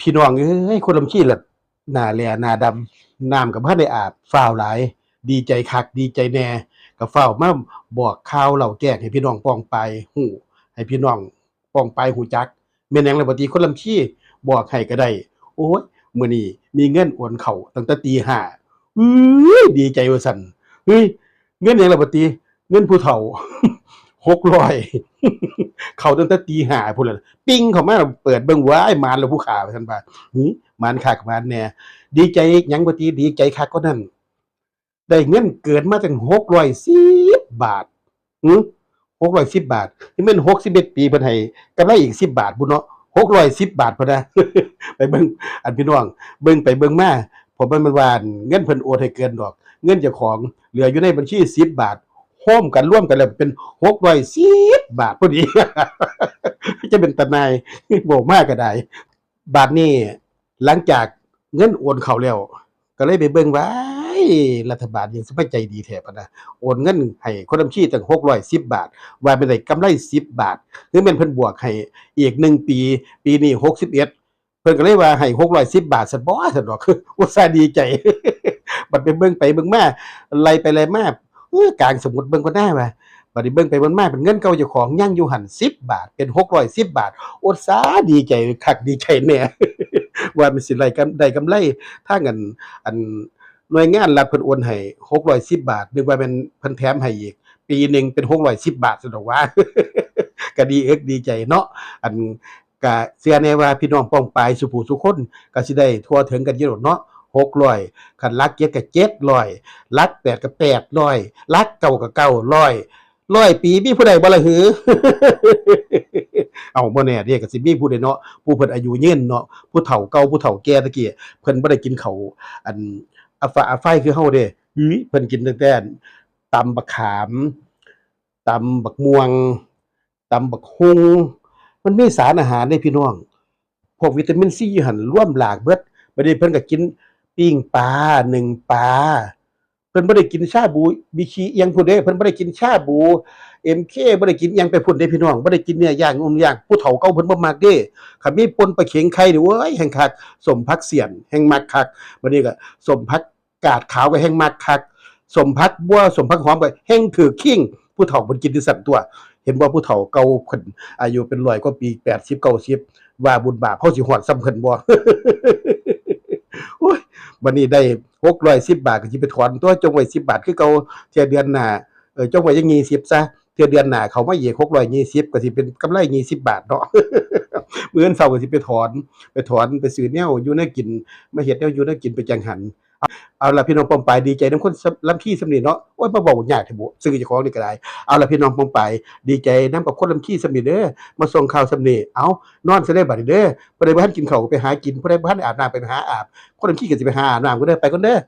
พี่น้องเอ้ยคนลำขี้ล่ะหน้าแลหน้าดำน้ำก็บ่ทันได้อาบฟ้าวหลายดีใจคักดีใจแหน่ก็ฟ้าวมาบอกข่าวเล่าแจ้งให้พี่น้องป้องปายฮู้ให้พี่น้องป้องปายฮู้จักแม่นหยังล่ะบัดนี้คนลำขี้บอกให้ก็ได้โอ๊ยมื้อนี้มีเงินโอนเข้าตั้งแต่ตีห้าอื้ยดีใจว่าซั่นเฮ้ยเงินหยังล่ะบัดนี้เงินผู้เฒ่า600เข้าตั้งแต่ตีห้าพู้นล่ะปิงเข้ามาเปิดเบิ่งว้ายหมานแล้วผู้ขาว่าซั่นว่าหือหมานคักหมานแหน่ดีใจหยังบัดนี้ดีใจคักกว่านั้นได้เงินเกินมาตั้ง610 บาทหือ610 บาทนี่แม่น61ปีเพิ่นให้กำไรอีก10 บาทพุ้นเนาะ610 บาทพุ่นนะไปเบิ่งอันพี่น้องเบิ่งไปเบิ่งมาผมว่ามันว่าอั่นเงินเพิ่นโอนให้เกินดอกเงินเจ้าของเหลืออยู่ในบัญชี10 บาทโฮมกันรวมกันแล้วเป็น610 บาทพอดี จะเป็นตาหน่ายเว้ามาก็ได้บัดนี้หลังจากเงินโอนเข้าแล้วก็เลยไปเบิ่งว้ายรัฐบาลยังสิมาใจดีแท้พะนะโอนเงินให้คนบัญชีตั้ง610 บาทว่าเป็นได้กำไร10 บาทหรือแม่นเพิ่นบวกให้อีก1ปีปีนี้61เพิ่นก็เลยว่าให้610 บาทซั้นบ่ซั้นดอกอุตส่าห์ดีใจบัดไปเบิ่งไปเบิ่งมาไล่ไปไล่มากลางสมุดเบิ่งก่อนหน้าว่าบัดนี้เบิ่งไปเบิ่งมาเป็นเงินเก่าเจ้าของยังอยู่หั้น10 บาทเป็น610 บาทอุตส่าห์ดีใจคักดีใจแหน่ ว่ามันสิได้กำไรทางอันหน่วยงานรัฐเพิ่นโอนให้610 บาทนึกว่าแม่นเพิ่นแถมให้อีกปีหนึ่งเป็น610 บาทซั้นดอกหว่าก็ดีอกดีใจเนาะอันก็เชื่อแน่ว่าพี่น้องป้องปายสุผู้สุคนก็สิได้ทั่วถึงกันอยู่ดอกเนาะ600คันหลัก7ก็700หลัก8ก็800หลัก9ก็900 100 ปีมีผู้ใดบ่ล่ะหือ เอ้าบ่แน่เดะก็สิมีผู้ใดเนาะผู้เพิ่นอายุยืนเนาะผู้เฒ่าเก่าผู้เฒ่าแก่แต่กี้เพิ่นบ่ได้กินข้าวอันอะฝะอะไฟคือเฮาเดะเพิ่นกินตั้งแต่อั่นตำบักขามตำบักม่วงตำบักหุ่งมันมีสารอาหารเดะพี่น้องพวกวิตามินซีอยู่หั่นรวมหลากเบิดบัดนี้เพิ่นก็กินปิ้งปลานึ่งปลาเพิ่นบ่ได้กินชาบูบิคิอิหยังพู้นเด้เพิ่นบ่ได้กินชาบู MK บ่ได้กินอิหยังไปพุ่นเด้พี่น้องบ่ได้กินเนื้อย่างนุ่มย่างผู้เฒ่าเก่าเพิ่นบ่มักเด้คันมีป่นปลาเข็งไข่นี่โอ๊ยแฮ่งคักส้มผักเสี้ยนแฮ่งมักคักบัดนี้ก็ส้มผักกาดขาวก็แฮ่งมักคักส้มผักบัวส้มผักหอมก็แฮ่งถูกคิงผู้เฒ่าเพิ่นกินอยู่ซั้นตั่วเห็นบ่ผู้เฒ่าเก่าเพิ่นอายุเป็น100กว่าปี80 90ว่าบุญบาปเฮาสิฮอดส่ำเพิ่นบ่ โอ๊ยบัดนี้ได้610 บาทก็สิไปถอนตัวจงไว้10 บาทคือเก่าเที่ยเดือนหน้าจงไว้จัก20ซะเที่ยเดือนหน้าเข้ามาอีก620ก็สิเป็นกำไร20 บาทเนาะ มื้ออื่นเช้าก็สิไปถอนไปซื้อแนวอยู่แนวกินมาเฮ็ดแนวอยู่แนวกินไปจังหั้นเอาล่ะพี่น้องป้องปายดีใจนำคนลำคีส่ำนี้เนาะโอ๊ยมาเว้ายากแท้บุซื้อเจ้าของนี่ก็ได้เอาล่ะพี่น้องป้องปายดีใจนำกับคนลำคีส่ำนี้เด้อมาส่งข่าวส่ำนี้เอ้านอนซะได้บัดนี้เด้อผู้ใดบ่ทันกินข้าวก็ไปหากินผู้ใดบ่ทันอาบน้ำไปหาอาบคนลำคีก็สิไปหาอาบน้ำก็เด้อไปก่อนเด้อ